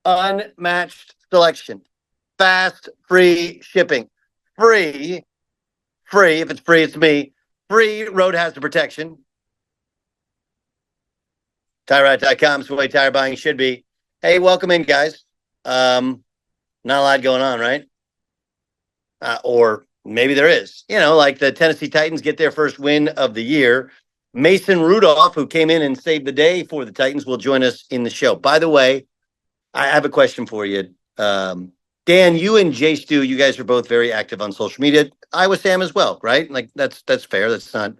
unmatched selection, fast, free shipping, free, if it's free, it's me, free road hazard protection. TireRack.com is the way tire buying should be. Hey, welcome in, guys. Not a lot going on, right? Or maybe there is. You know, like the Tennessee Titans get their first win of the year. Mason Rudolph, who came in and saved the day for the Titans, will join us in the show. By the way, I have a question for you. Dan, you and Jay Stu, you guys are both very active on social media. I was Sam as well, right? Like that's fair. That's not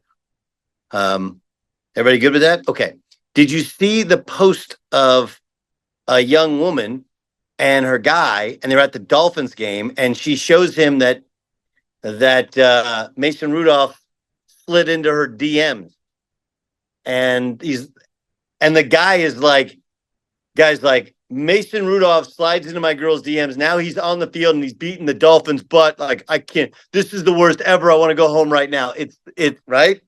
everybody good with that? Okay. Did you see the post of a young woman and her guy, and they're at the Dolphins game, and she shows him that Mason Rudolph slid into her DMs, and the guy's like, Mason Rudolph slides into my girl's DMs. Now he's on the field and he's beating the Dolphins' butt. Like, I can't. This is the worst ever. I want to go home right now. It's right.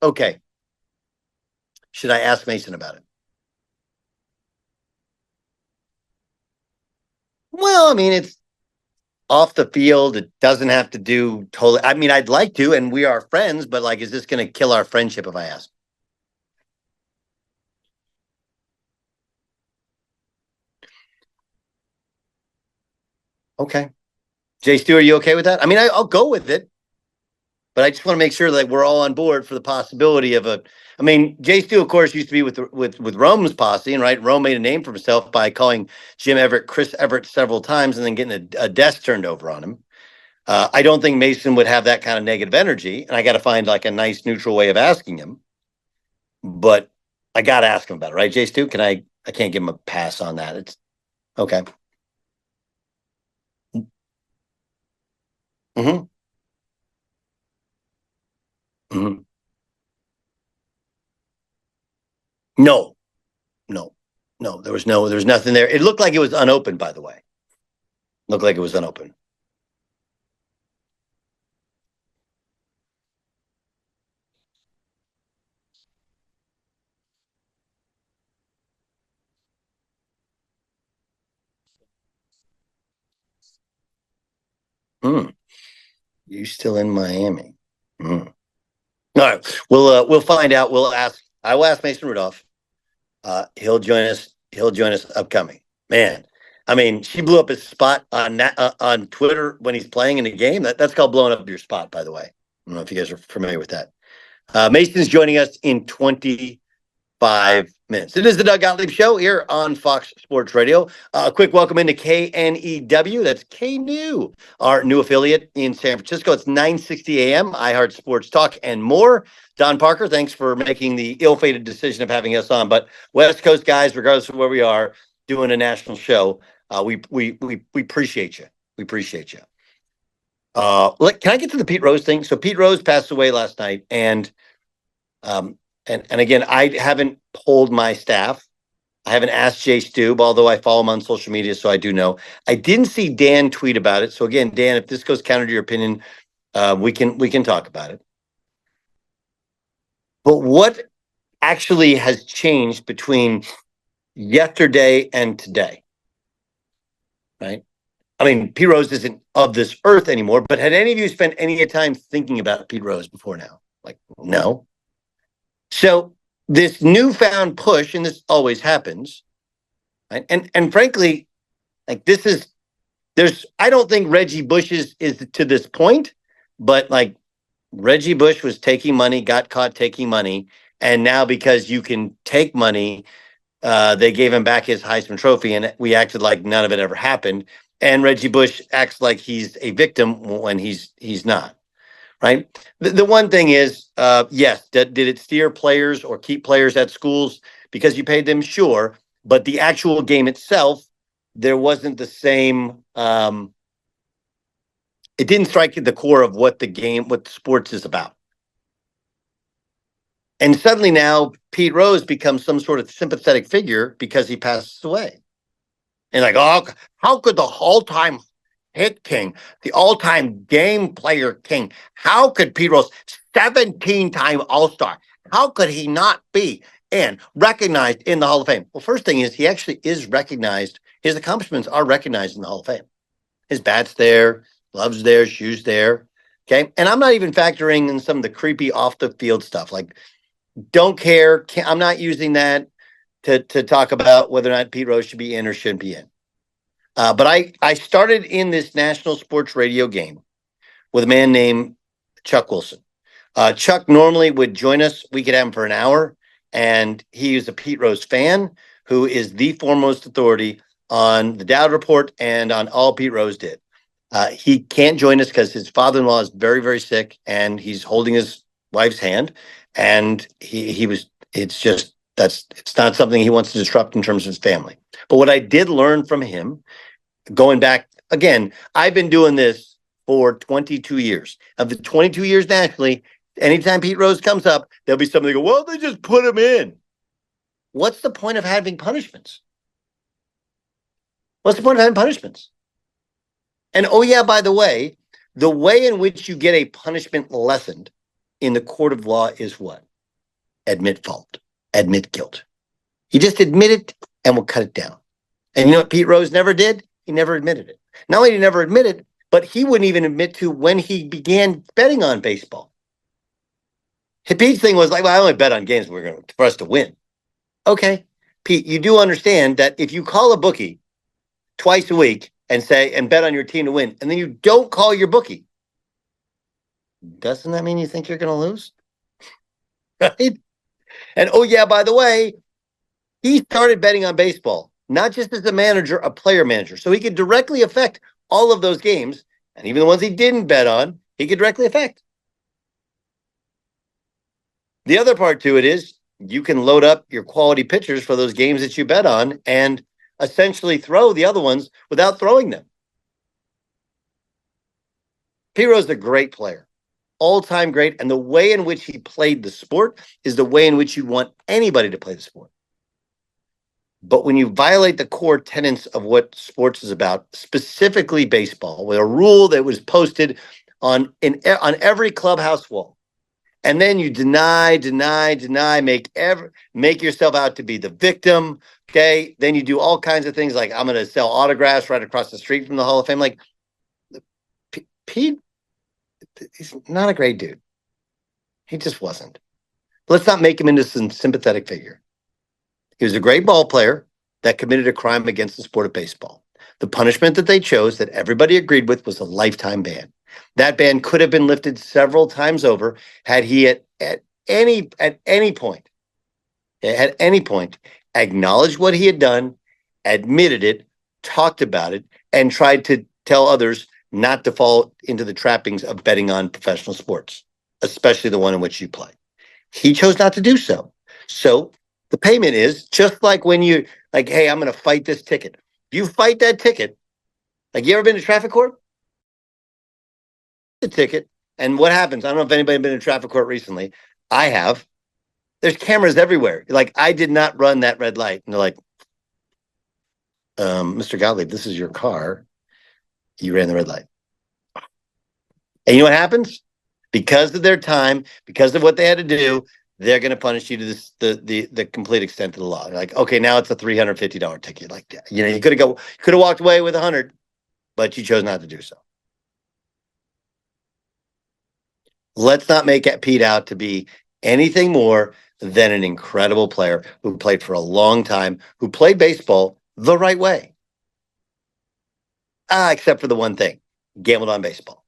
Okay. Should I ask Mason about it? Well, I mean, it's off the field. It doesn't have to do totally. I mean, I'd like to, and we are friends, but like, is this going to kill our friendship if I ask? Okay. Jay Stu, are you okay with that? I mean, I'll go with it, but I just want to make sure that we're all on board for the possibility of a. I mean, Jay Stu, of course, used to be with Rome's posse, and right, Rome made a name for himself by calling Jim Everett Chris Everett several times, and then getting a desk turned over on him. I don't think Mason would have that kind of negative energy, and I got to find like a nice neutral way of asking him. But I got to ask him about it, right, Jay Stu? Can I? I can't give him a pass on that. It's okay. Mm-hmm. Mm-hmm. No, no, no. There was nothing there. It looked like it was unopened, by the way. Looked like it was unopened. Hmm. You still in Miami? Hmm. All right. We'll find out. We'll ask. I will ask Mason Rudolph. He'll join us. He'll join us upcoming. Man, I mean, she blew up his spot on Twitter when he's playing in the game. That's called blowing up your spot, by the way. I don't know if you guys are familiar with that. Mason's joining us in 25 minutes. It is the Doug Gottlieb Show here on Fox Sports Radio. A quick welcome into KNEW. That's KNEW, our new affiliate in San Francisco. It's 9:60 a.m. iHeart Sports Talk and more. Don Parker, thanks for making the ill-fated decision of having us on. But West Coast guys, regardless of where we are, doing a national show, we appreciate you. We appreciate you. Can I get to the Pete Rose thing? So Pete Rose passed away last night, and again, I haven't polled my staff. I haven't asked Jay Stu, although I follow him on social media, so I do know. I didn't see Dan tweet about it. So again, Dan, if this goes counter to your opinion, we can talk about it. But what actually has changed between yesterday and today? Right? I mean, Pete Rose isn't of this earth anymore, but had any of you spent any time thinking about Pete Rose before now? Like, no. So this newfound push, and this always happens, right? And frankly, like I don't think Reggie Bush is to this point, but like Reggie Bush was taking money, got caught taking money, and now because you can take money, they gave him back his Heisman Trophy, and we acted like none of it ever happened. And Reggie Bush acts like he's a victim when he's not. Right. The one thing is, yes, did it steer players or keep players at schools because you paid them? Sure. But the actual game itself, there wasn't the same. It didn't strike at the core of what sports is about. And suddenly now Pete Rose becomes some sort of sympathetic figure because he passes away. And like, oh, how could the all-time hit king, the all-time game player king, how could Pete Rose, 17-time All-Star, how could he not be and recognized in the Hall of Fame? Well, first thing is he actually is recognized his accomplishments are recognized in the Hall of Fame. His bat's there, gloves there, shoes there. Okay. And I'm not even factoring in some of the creepy off the field stuff. Like, don't care. I'm not using that to talk about whether or not Pete Rose should be in or shouldn't be in. But I started in this national sports radio game with a man named Chuck Wilson. Chuck normally would join us. We could have him for an hour. And he is a Pete Rose fan who is the foremost authority on the Dowd Report and on all Pete Rose did. He can't join us because his father-in-law is very, very sick and he's holding his wife's hand. And it's not something he wants to disrupt in terms of his family. But what I did learn from him, going back again, I've been doing this for 22 years. Of the 22 years nationally, anytime Pete Rose comes up, there'll be somebody go, well, they just put him in. What's the point of having punishments? What's the point of having punishments? And oh yeah, by the way in which you get a punishment lessened in the court of law is what? Admit fault, admit guilt. You just admit it and we'll cut it down. And you know what Pete Rose never did? He never admitted it. Not only did he never admit it, but he wouldn't even admit to when he began betting on baseball. Pete's thing was like, well, I only bet on games for us to win. Okay, Pete, you do understand that if you call a bookie twice a week and bet on your team to win, and then you don't call your bookie, doesn't that mean you think you're going to lose? Right? And oh yeah, by the way, he started betting on baseball, not just as a manager, a player manager. So he could directly affect all of those games. And even the ones he didn't bet on, he could directly affect. The other part to it is you can load up your quality pitchers for those games that you bet on and essentially throw the other ones without throwing them. Pete Rose is a great player, all-time great. And the way in which he played the sport is the way in which you want anybody to play the sport. But when you violate the core tenets of what sports is about, specifically baseball, with a rule that was posted on every clubhouse wall, and then you deny, make yourself out to be the victim. Okay, then you do all kinds of things like I'm going to sell autographs right across the street from the Hall of Fame. Like Pete, he's not a great dude. He just wasn't. Let's not make him into some sympathetic figure. He was a great ball player that committed a crime against the sport of baseball. The punishment that they chose that everybody agreed with was a lifetime ban. That ban could have been lifted several times over had he at any point acknowledged what he had done, admitted it, talked about it, and tried to tell others not to fall into the trappings of betting on professional sports, especially the one in which you play. He chose not to do so. So the payment is just like when you like, hey, I'm going to fight this ticket. You fight that ticket. Like, you ever been to traffic court? The ticket. And what happens? I don't know if anybody's been in traffic court recently. I have. There's cameras everywhere. Like, I did not run that red light. And they're like, Mr. Gottlieb, this is your car. You ran the red light. And you know what happens? Because of their time, because of what they had to do, they're going to punish you to the complete extent of the law. They're like, okay, now it's a $350 ticket. Like, you know, you could have walked away with $100, but you chose not to do so. Let's not make Pete out to be anything more than an incredible player who played for a long time, who played baseball the right way. Except for the one thing, gambled on baseball.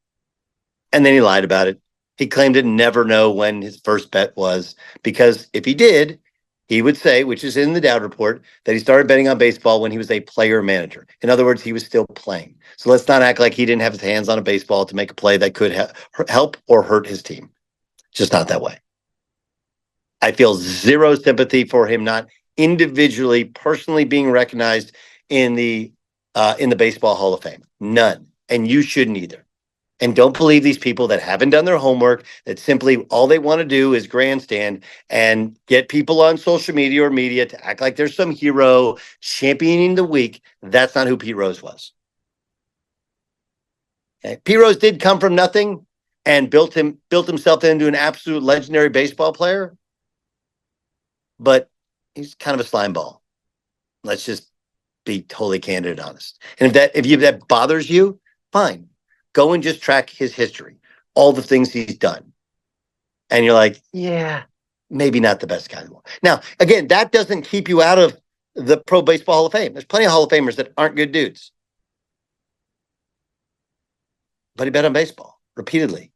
And then he lied about it. He claimed to never know when his first bet was, because if he did, he would say, which is in the Dowd Report, that he started betting on baseball when he was a player manager. In other words, he was still playing. So let's not act like he didn't have his hands on a baseball to make a play that could help or hurt his team. Just not that way. I feel zero sympathy for him not individually, personally being recognized in the Baseball Hall of Fame. None. And you shouldn't either. And don't believe these people that haven't done their homework, that simply all they want to do is grandstand and get people on social media or media to act like there's some hero championing the weak. That's not who Pete Rose was. Okay? Pete Rose did come from nothing and built himself into an absolute legendary baseball player. But he's kind of a slime ball. Let's just be totally candid and honest. And if that bothers you, fine. Go and just track his history, all the things he's done. And you're like, yeah, maybe not the best guy in the world. Now, again, that doesn't keep you out of the Pro Baseball Hall of Fame. There's plenty of Hall of Famers that aren't good dudes. But he bet on baseball repeatedly.